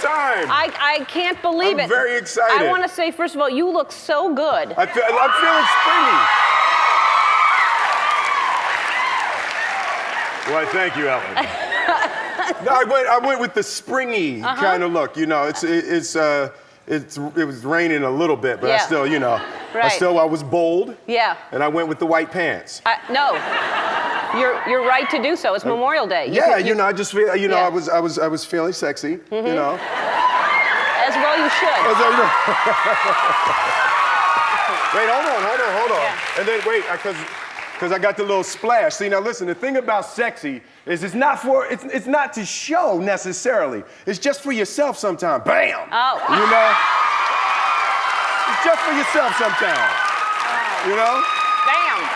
time. I can't believe it. I'm very excited. I want to say, first of all, you look so good. I'm feeling springy. Well, thank you, Ellen. No, I went with the springy kind of look. You know, it was raining a little bit, but I still, you know, right. I was bold. Yeah. And I went with the white pants. No, you're right to do so. It's Memorial Day. You know, I just feel, you know, I was feeling sexy. You know. As well you should. Wait, hold on. Yeah. And then wait, because I got the little splash. See, now listen, the thing about sexy is it's not to show necessarily. It's just for yourself sometimes. Bam! Oh. You know? It's just for yourself sometimes. Oh. You know? Bam!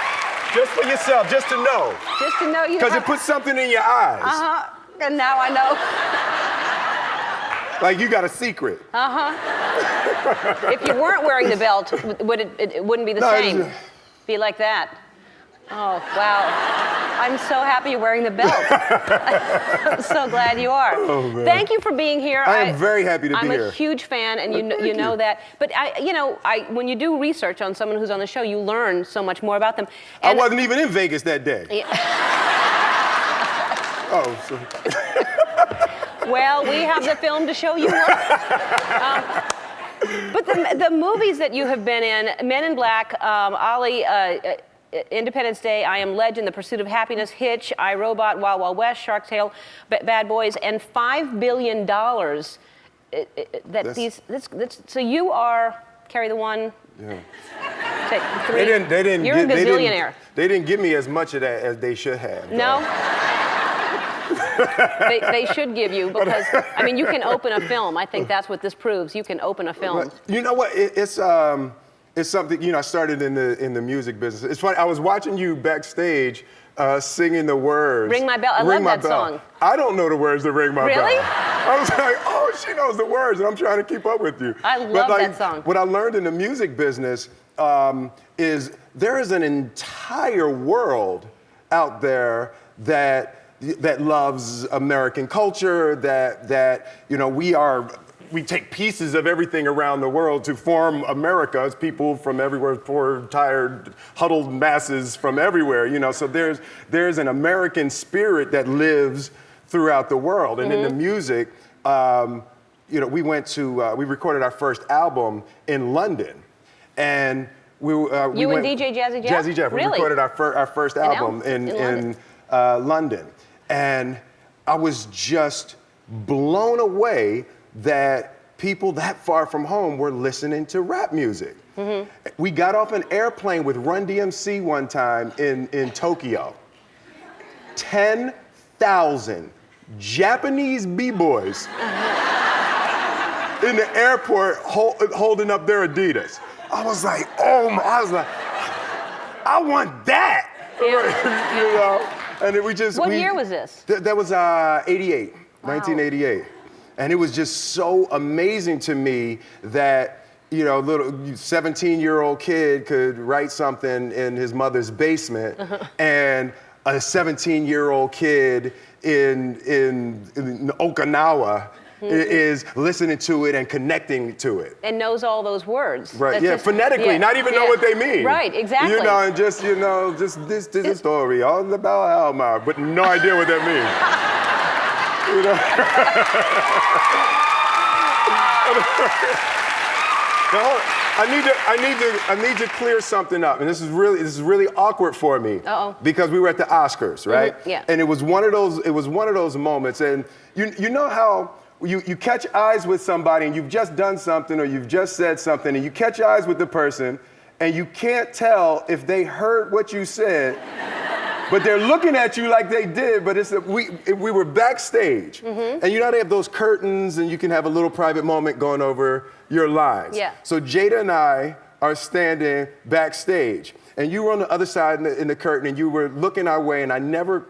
Just for yourself, just to know. Just to know you. Because it puts something in your eyes. And now I know. Like you got a secret. If you weren't wearing the belt, it wouldn't be the same. Be like that. Oh, wow. I'm so happy you're wearing the belt. I'm so glad you are. Oh, man. Thank you for being here. I am very happy to be here. I'm a huge fan, and you know that. But when you do research on someone who's on the show, you learn so much more about them. And I wasn't even in Vegas that day. Yeah. Oh, so. Well, we have the film to show you. But the movies that you have been in, Men in Black, Ali, Independence Day, I Am Legend, The Pursuit of Happiness, Hitch, I, Robot, Wild Wild West, Shark Tale, Bad Boys, and $5 billion. So you are, carry the one. Yeah. Take three. You're a gazillionaire. They didn't give me as much of that as they should have. No. They should give you, because I mean, you can open a film. I think that's what this proves. You can open a film. You know what? It's something, you know, I started in the music business. It's funny, I was watching you backstage singing the words. Ring My Bell. I love that song. I don't know the words to Ring My Bell. Really? I was like, oh, she knows the words, and I'm trying to keep up with you. I love that song. What I learned in the music business is there is an entire world out there that loves American culture, that you know, we take pieces of everything around the world to form America. It's people from everywhere, poor, tired, huddled masses from everywhere, you know. So there's an American spirit that lives throughout the world. And in the music, you know, we recorded our first album in London. And we and DJ Jazzy Jeff? Jazzy Jeff. Really? We recorded our first album in London. And I was just blown away that people that far from home were listening to rap music. We got off an airplane with Run DMC one time in Tokyo. 10,000 Japanese b-boys in the airport holding up their Adidas. I was like, I want that. Yeah. You know? And What year was this? That was 88, wow. 1988. And it was just so amazing to me that, you know, little 17-year-old kid could write something in his mother's basement, and a 17-year-old kid in Okinawa is listening to it and connecting to it. And knows all those words. Right, phonetically, not even know what they mean. Right, exactly. You know, and just this is a story all about Alma, but no idea what that means. You know? Now, I need to clear something up, and this is really awkward for me. Because we were at the Oscars, right? Yeah. And it was one of those moments, and you know how you catch eyes with somebody and you've just done something or you've just said something, and you catch eyes with the person and you can't tell if they heard what you said, but they're looking at you like they did, but we were backstage. And you know they have those curtains and you can have a little private moment going over your lines. Yeah. So Jada and I are standing backstage, and you were on the other side in the curtain, and you were looking our way, and I never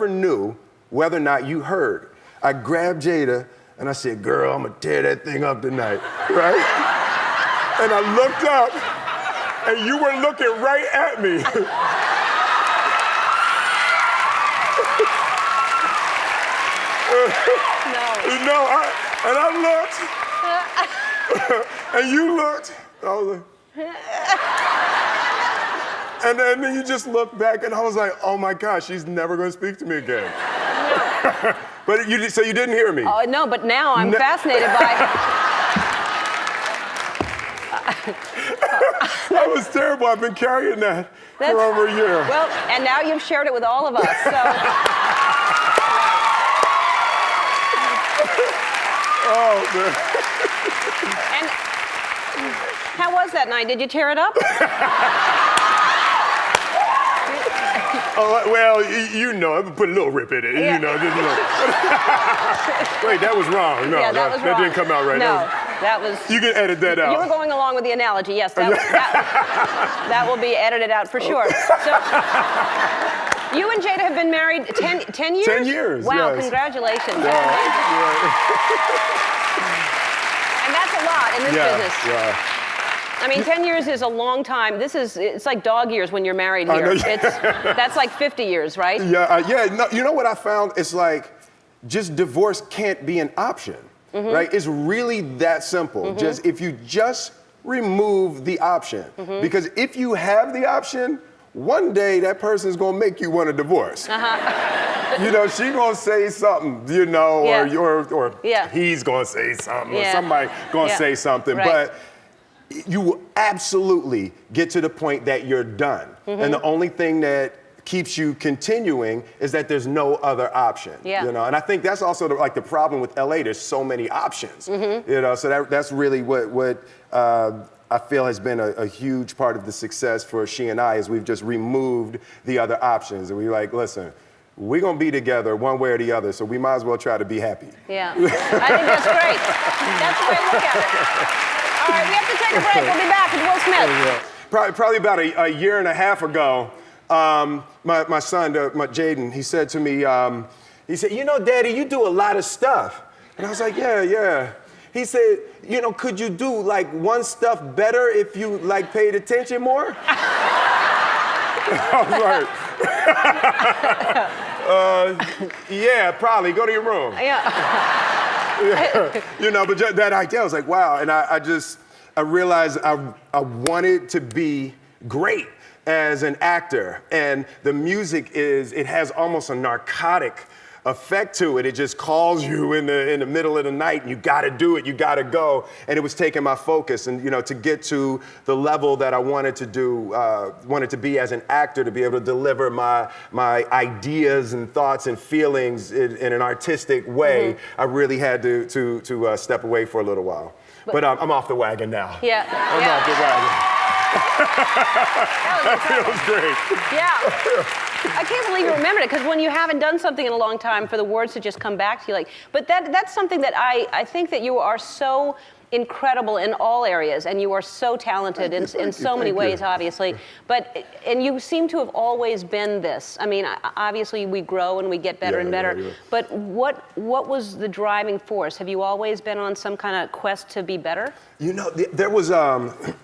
knew whether or not you heard. I grabbed Jada and I said, girl, I'm gonna tear that thing up tonight, right? And I looked up and you were looking right at me. No. You know, And I looked, and you looked, and I was like, and then you just looked back, and I was like, oh my gosh, she's never going to speak to me again. No. But so you didn't hear me? Oh, no, but now I'm fascinated by... That was terrible. I've been carrying that for over a year. Well, and now you've shared it with all of us, so... Oh, man. And how was that night? Did you tear it up? Oh, well, you know, I put a little rip in it, Yeah. you know. Just, Wait, that was wrong. No, Yeah, that was wrong. That didn't come out right. No, that was... You can edit that out. You were going along with the analogy, yes. That will be edited out for sure. So, you and Jada have been married 10 years? 10 years, Wow, yes. congratulations. Yeah. And that's a lot in this business. Yeah. I mean, 10 years is a long time. It's like dog years when you're married here. That's like 50 years, right? Yeah, no, you know what I found? It's like, just divorce can't be an option, right? It's really that simple. Just if you just remove the option. Because if you have the option, one day that person's gonna make you want a divorce. You know, she gonna say something, you know, or he's gonna say something, or somebody gonna say something. But you will absolutely get to the point that you're done. And the only thing that keeps you continuing is that there's no other option. You know, and I think that's also the problem with LA. There's so many options. You know, so that's really what I feel has been a huge part of the success for she and I, is we've just removed the other options. And we're like, listen, we're gonna be together one way or the other, so we might as well try to be happy. Yeah, I think that's great. That's the way to look at it. All right, we have to take a break. We'll be back with Will Smith. Probably about a year and a half ago, my son, Jaden, he said to me, he said, you know, Daddy, you do a lot of stuff. And I was like, yeah. He said, you know, could you do like one stuff better if you like paid attention more? I was like, yeah, probably. Go to your room. You know, but that idea, I was like, wow. And I realized I wanted to be great as an actor. And the music it has almost a narcotic effect to it. It just calls you in the middle of the night, and you gotta do it, you gotta go. And it was taking my focus. And, you know, to get to the level that I wanted to do, wanted to be as an actor, to be able to deliver my ideas and thoughts and feelings in an artistic way, I really had to step away for a little while. But I'm off the wagon now. Off the wagon. That feels great. I can't believe you remembered it, because when you haven't done something in a long time, for the words to just come back to you, like, but that's something that I think that you are so incredible in all areas, and you are so talented in so many ways, obviously. And you seem to have always been this. I mean, obviously we grow and we get better and better. But what was the driving force? Have you always been on some kind of quest to be better? You know, there was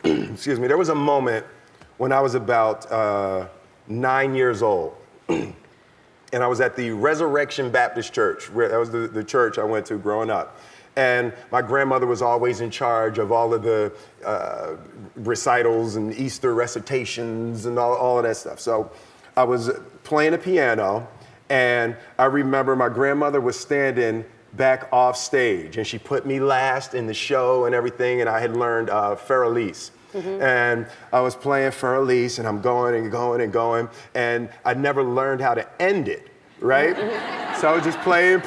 excuse me. There was a moment when I was about 9 years old, and I was at the Resurrection Baptist Church. That was the church I went to growing up. And my grandmother was always in charge of all of the recitals and Easter recitations and all of that stuff. So I was playing the piano, and I remember my grandmother was standing back off stage, and she put me last in the show and everything, and I had learned Farrellese. And I was playing Farrellese, and I'm going and going and going, and I never learned how to end it. Right? So I was just playing,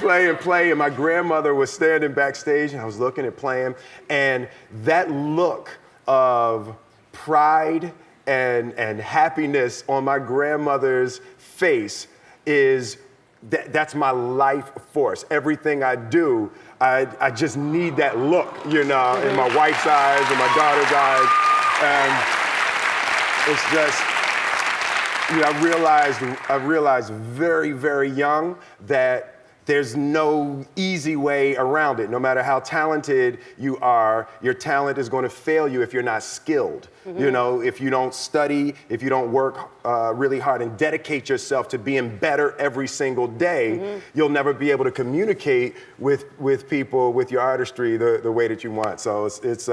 and my grandmother was standing backstage, and I was looking and playing, and that look of pride and happiness on my grandmother's face that's my life force. Everything I do, I just need that look, you know, in my wife's eyes and my daughter's eyes, and it's just, you know, I realized very, very young that there's no easy way around it. No matter how talented you are, your talent is going to fail you if you're not skilled. You know, if you don't study, if you don't work really hard and dedicate yourself to being better every single day, you'll never be able to communicate with people, with your artistry, the way that you want. So it's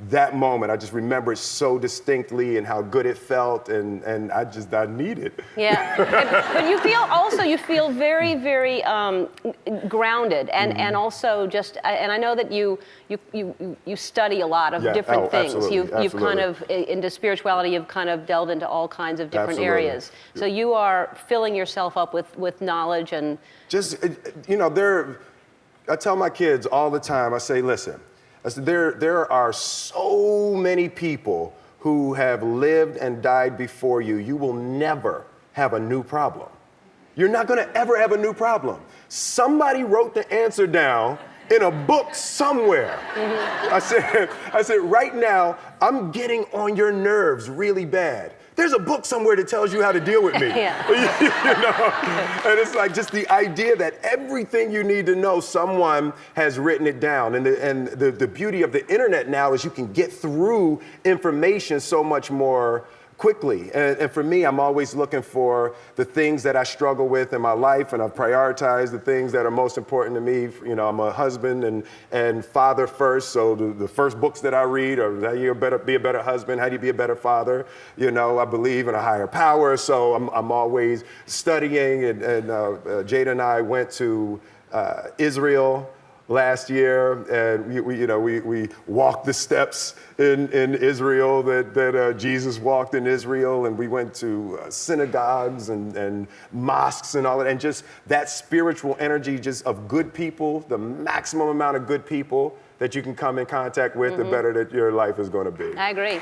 that moment, I just remember it so distinctly and how good it felt, and I need it. Yeah, but you feel very, very grounded, and also just, and I know that you study a lot of different things. You've kind of, into spirituality, you've kind of delved into all kinds of different areas. So you are filling yourself up with knowledge and... Just, you know, I tell my kids all the time, I say, listen, there are so many people who have lived and died before you. You will never have a new problem. You're not going to ever have a new problem. Somebody wrote the answer down in a book somewhere. I said, right now, I'm getting on your nerves really bad. There's a book somewhere that tells you how to deal with me. You know? And it's like just the idea that everything you need to know, someone has written it down. And the beauty of the internet now is you can get through information so much more quickly. And for me, I'm always looking for the things that I struggle with in my life, and I've prioritized the things that are most important to me. You know, I'm a husband and father first, so the first books that I read are how you be a better husband, how do you be a better father. You know, I believe in a higher power, so I'm always studying, and Jada and I went to Israel last year, and we walked the steps in Israel that Jesus walked in Israel, and we went to synagogues and mosques and all that, and just that spiritual energy just of good people, the maximum amount of good people that you can come in contact with, the better that your life is going to be. I agree.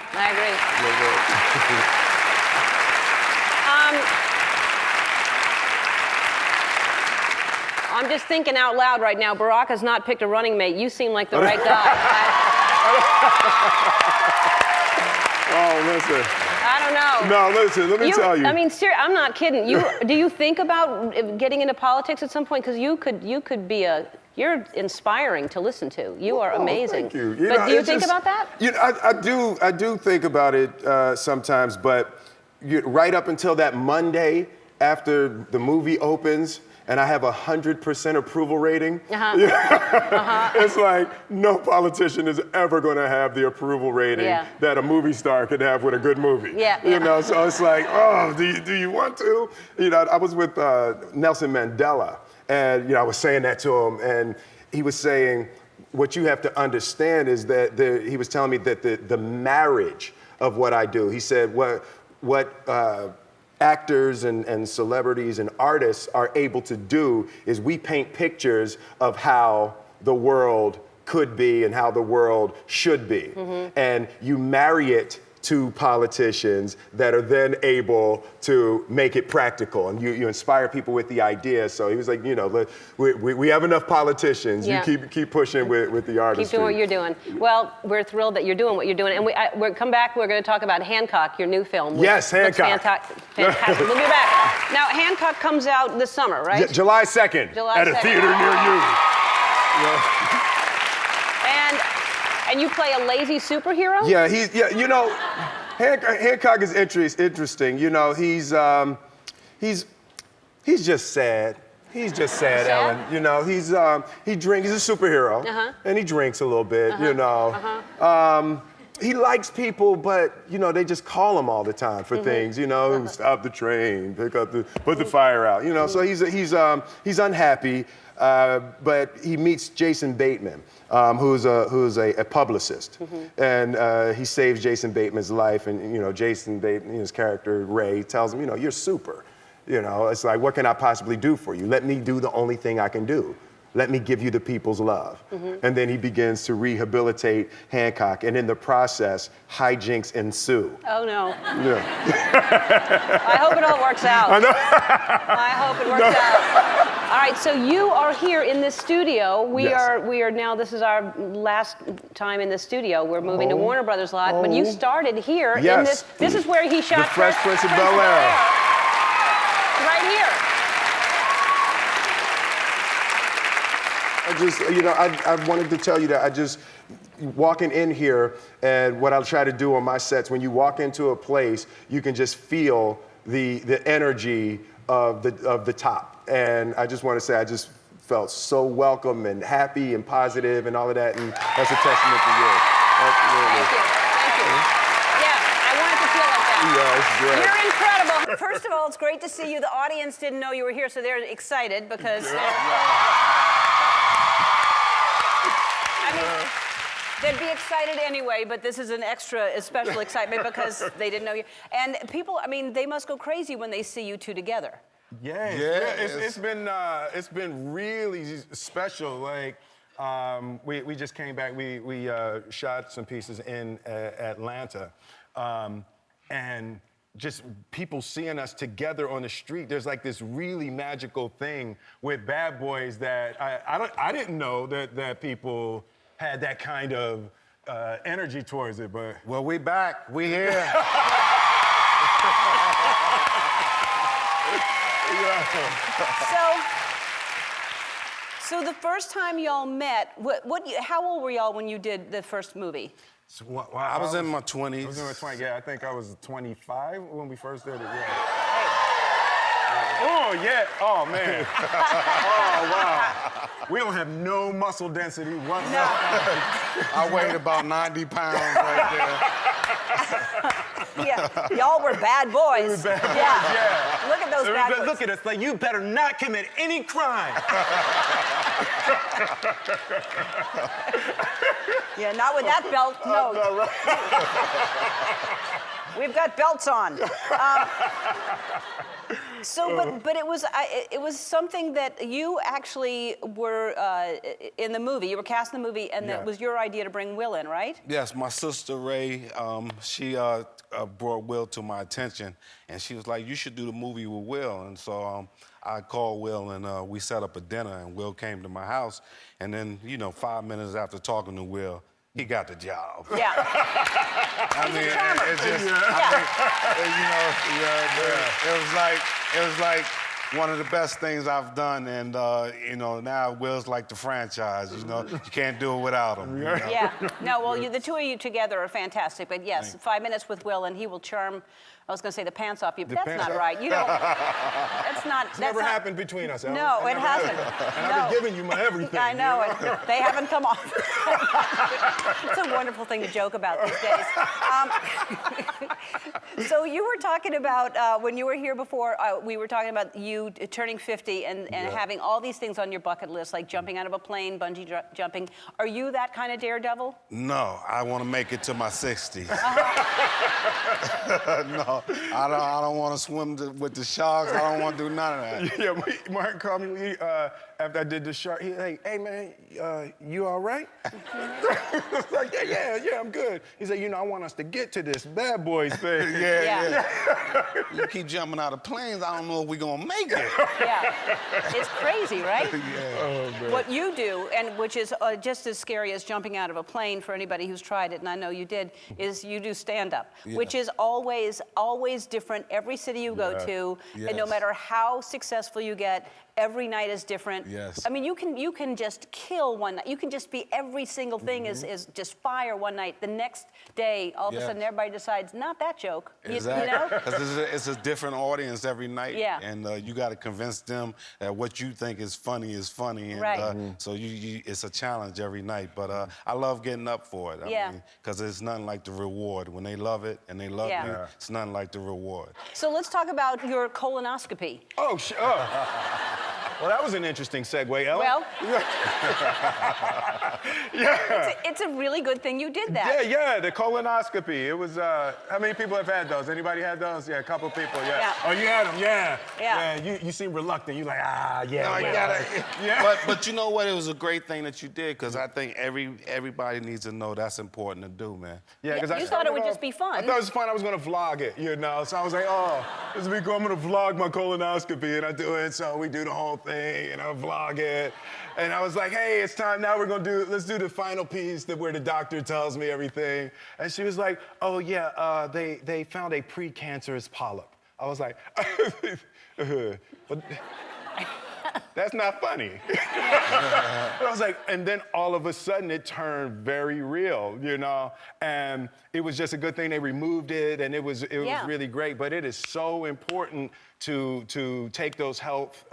I'm just thinking out loud right now. Barack has not picked a running mate. You seem like the right guy. Oh, listen. I don't know. No, listen, let me tell you. I mean, I'm not kidding. Do you think about getting into politics at some point? Because you could be you're inspiring to listen to. You are amazing. Thank you. But do you think about that? You know, I do think about it sometimes, but right up until that Monday after the movie opens, and I have 100% approval rating. It's like no politician is ever going to have the approval rating that a movie star could have with a good movie. You know, so it's like, oh, do you want to? You know, I was with Nelson Mandela, and I was saying that to him, and he was saying, what you have to understand is that he was telling me that the marriage of what I do. He said what actors and celebrities and artists are able to do is we paint pictures of how the world could be and how the world should be. And you marry it to politicians that are then able to make it practical, and you inspire people with the idea. So he was like, we have enough politicians. You keep pushing with the artistry. Keep doing what you're doing. Well, we're thrilled that you're doing what you're doing, and we'll come back. We're going to talk about Hancock, your new film. Yes, Hancock. Fantastic. We'll be back. Now, Hancock comes out this summer, right? July 2nd. At a theater near you. And you play a lazy superhero? Yeah, Hancock is interesting. You know, he's just sad. He's just sad, Ellen. You know, he drinks. He's a superhero, and he drinks a little bit. You know, he likes people, but they just call him all the time for things. You know, stop the train, put the fire out. You know, so he's unhappy. But he meets Jason Bateman, who's a publicist, and he saves Jason Bateman's life. And Jason Bateman's character Ray tells him, you're super. It's like, what can I possibly do for you? Let me do the only thing I can do. Let me give you the people's love. And then he begins to rehabilitate Hancock, and in the process, hijinks ensue. Oh no. Yeah. I hope it all works out. I know. I hope it works out. All right, so you are here in this studio. We are now, this is our last time in the studio. We're moving to Warner Brothers lot, but you started here in this. This is where he shot The Fresh Prince of Bel-Air. Right here. I wanted to tell you that walking in here, and what I'll try to do on my sets, when you walk into a place, you can just feel the energy of the top. And I just want to say, I just felt so welcome and happy and positive and all of that, and that's a testament to you. Absolutely. Thank you. Yeah, I wanted to feel like that. Yeah, it's great. You're incredible. First of all, it's great to see you. The audience didn't know you were here, so they're excited because. I mean, they'd be excited anyway, but this is an extra special excitement because they didn't know you. And people, I mean, they must go crazy when they see you two together. It's been really special. Like, we just came back. We shot some pieces in Atlanta, and just people seeing us together on the street. There's like this really magical thing with Bad Boys that I didn't know that people had that kind of energy towards it, but... Well, we back. We here. So the first time y'all met, how old were y'all when you did the first movie? I was in my 20s. I was in my 20s, yeah. I think I was 25 when we first did it, yeah. Hey. Oh, yeah. Oh, man. Oh, wow. We don't have no muscle density whatsoever. No. I weighed about 90 pounds right there. Yeah, y'all were bad boys. Bad boys, yeah. Look at those bad boys. Look at us, like, you better not commit any crime. Yeah, not with that belt, no. No, right. We've got belts on. But it was something that you actually were in the movie. You were cast in the movie, and it was your idea to bring Will in, right? Yes, my sister Ray, she brought Will to my attention, and she was like, "You should do the movie with Will." And so I called Will, and we set up a dinner, and Will came to my house, and then 5 minutes after talking to Will, he got the job. Yeah. I mean, it's just, it was like one of the best things I've done, and now Will's like the franchise. You can't do it without him. Yeah. No, well, the two of you together are fantastic. But yes, 5 minutes with Will, and he will charm. I was going to say the pants off you, but that's not right. You don't. That's not. It's never happened between us, Ellen. No, it hasn't. And I've been giving you my everything. I know it. They haven't come off. It's a wonderful thing to joke about these days. So you were talking about when you were here before. We were talking about you turning 50 and having all these things on your bucket list, like jumping out of a plane, bungee jumping. Are you that kind of daredevil? No, I want to make it to my 60s. No. I don't want to swim with the sharks. I don't want to do none of that. Yeah, Martin called me after I did the shark. He like, "Hey man, you all right?" I was like, yeah, I'm good. He said, I want us to get to this Bad Boys thing. Yeah. You keep jumping out of planes. I don't know if we're gonna make it. Yeah, it's crazy, right? Yeah. Oh, man. What you do, and which is just as scary as jumping out of a plane for anybody who's tried it, and I know you did, is you do stand-up, which is always different every city you go to, and no matter how successful you get, every night is different. Yes. I mean, you can just kill one night. You can just be every single thing is just fire one night. The next day, all of a sudden, everybody decides not that joke. Exactly. You know? Because it's a different audience every night. Yeah. And you got to convince them that what you think is funny. And, right. So it's a challenge every night. But I love getting up for it. I mean, because it's nothing like the reward. When they love it and they love me, it's nothing like the reward. So let's talk about your colonoscopy. Oh, sure. Well, that was an interesting segue, Ellen. Well, it's a really good thing you did that. Yeah, the colonoscopy. It was, how many people have had those? Anybody had those? Yeah, a couple people, yeah. Oh, you had them, yeah. You seem reluctant. You like, No, I got it. Yeah. But you know what? It was a great thing that you did, because I think everybody needs to know that's important to do, man. Yeah, because you thought it would just be fun. I thought it was fun. I was going to vlog it, So I was like, this will be cool. I'm going to vlog my colonoscopy, and I do it. So we do the whole thing, and I vlog it. And I was like, hey, it's time now. Let's do the final piece where the doctor tells me everything. And she was like, oh yeah, they found a precancerous polyp. I was like, that's not funny. I was like, and then all of a sudden it turned very real, you know? And it was just a good thing they removed it, and it was really great. But it is so important to take those health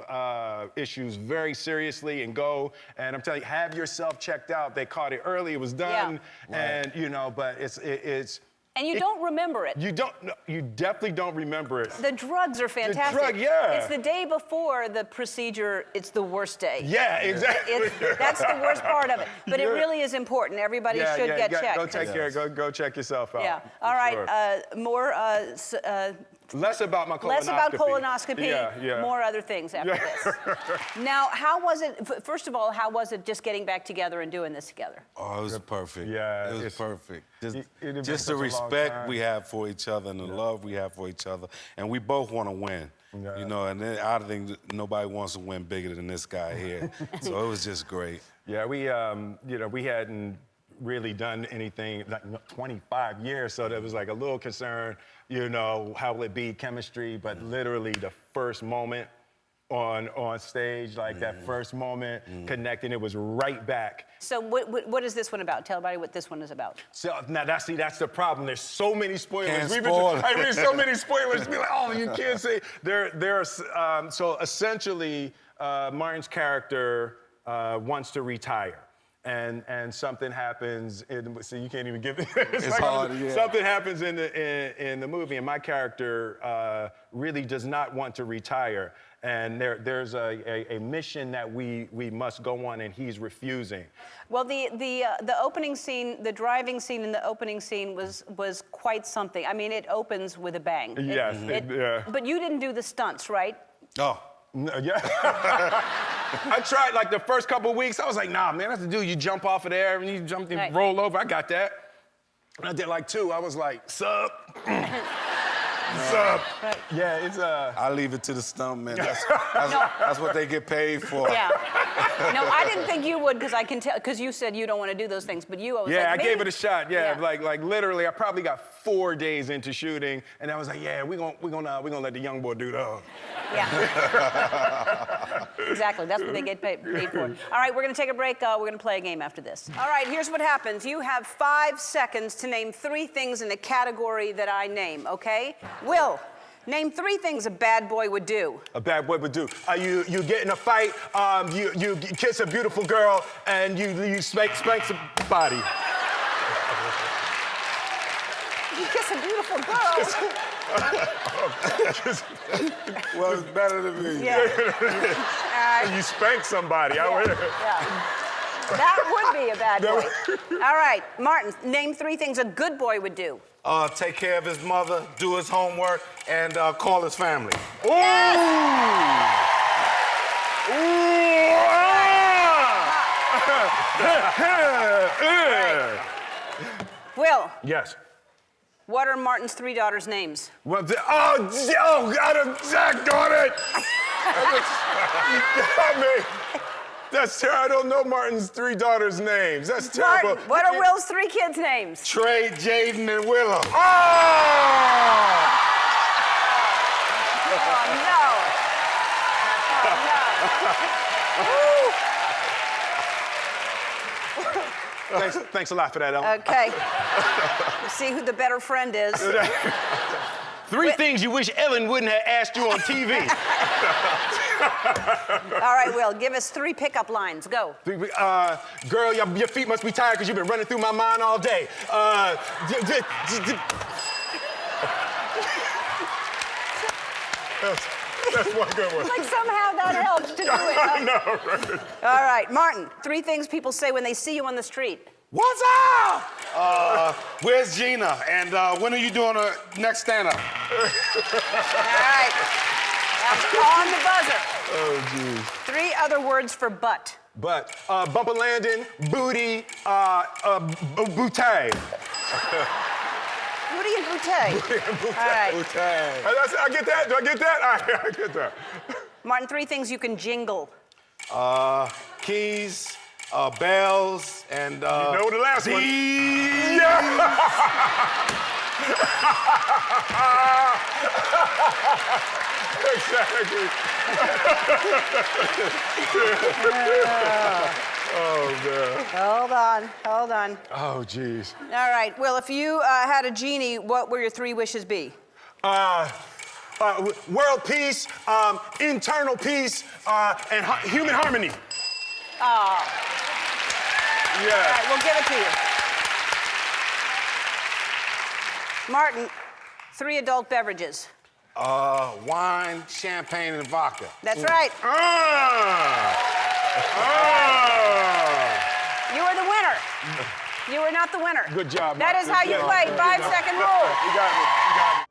issues very seriously and go. And I'm telling you, have yourself checked out. They caught it early, it was done, and you know, but it's. And you don't remember it. You don't. No, you definitely don't remember it. The drugs are fantastic. The drug, yeah. It's the day before the procedure. It's the worst day. Yeah, exactly. That's the worst part of it. But it really is important. Everybody should get checked. Go take care. Go check yourself out. Yeah. All right. Sure. More. Less about my colonoscopy. Less about colonoscopy. Yeah. More other things after this. Now, how was it? First of all, how was it just getting back together and doing this together? Oh, it was perfect. Yeah, it was perfect. It Just the respect we have for each other and the love we have for each other, and we both want to win. Yeah. You know, and then I think nobody wants to win bigger than this guy here. So it was just great. Yeah, we we hadn't really done anything like 25 years, so there was like a little concern, you know, how will it be chemistry, but literally the first moment on stage, like that first moment connecting, it was right back. So what is this one about? Tell everybody what this one is about. So now that's the problem. There's so many spoilers. Can't spoil. I read so many spoilers. Be like, oh, you can't say. So essentially, Martin's character wants to retire. And something happens, so you can't even give it. It's hard, yeah. Something happens in the movie, and my character really does not want to retire. And there's a mission that we must go on, and he's refusing. Well, the opening scene, the driving scene in the opening scene was quite something. I mean, it opens with a bang. Yes, yeah. But you didn't do the stunts, right? Oh. No, yeah. I tried like the first couple weeks. I was like, nah, man, that's the dude. You jump off of there and you jump and roll over. I got that. And I did like 2. I was like, sup? Sup? Right. Yeah, it's I leave it to the stuntmen. That's what they get paid for. Yeah. No, I didn't think you would, because I can tell, because you said you don't want to do those things, but you always yeah, like, I gave it a shot. Yeah, Yeah. like literally, I probably got 4 days into shooting, and I was like, yeah, we're gonna let the young boy do that. Yeah. Exactly. That's what they get paid for. All right, we're going to take a break. We're going to play a game after this. All right, here's what happens. You have 5 seconds to name 3 things in the category that I name, okay? Will, name 3 things a bad boy would do. A bad boy would do. You get in a fight, you kiss a beautiful girl, and you spank somebody. You kiss a beautiful girl. Well, it's better than me. Yeah. You spank somebody. Yeah. That would be a bad boy. All right, Martin, name 3 things a good boy would do. Take care of his mother, do his homework, and call his family. Ooh! Right. Will. Yes. What are Martin's 3 daughters' names? Well, oh, God, Zach, darn it! You got me. That's terrible. I don't know Martin's 3 daughters' names. That's terrible. Martin, what are Will's 3 kids' names? Trey, Jaden, and Willow. Oh! Oh, no. Thanks a lot for that, Ellen. Okay. We'll see who the better friend is. 3 things you wish Ellen wouldn't have asked you on TV. All right, Will, give us 3 pickup lines. Go. Girl, your feet must be tired because you've been running through my mind all day. That's one good one. Like somehow that helps to do it. I know, right? All right, Martin, 3 things people say when they see you on the street. What's up? Where's Gina? And when are you doing a next stand-up? All right. That's on the buzzer. Oh, geez. 3 other words for butt. But bumper landing, booty, bootay. Booty and bootay. All right. I get that? Do I get that? All right, I get that. Martin, 3 things you can jingle. Keys, bells, and you know the last one. Yeah. Exactly. Oh, man. Hold on. Oh, geez. All right, Will, if you had a genie, what would your 3 wishes be? World peace, internal peace, and human harmony. Oh. Yeah. All right, we'll give it to you. Martin, 3 adult beverages. Wine, champagne, and vodka. That's right. You are the winner. You are not the winner. Good job, That Mark. is how Good you job. play. Good 5-second rule. You got me. You got me.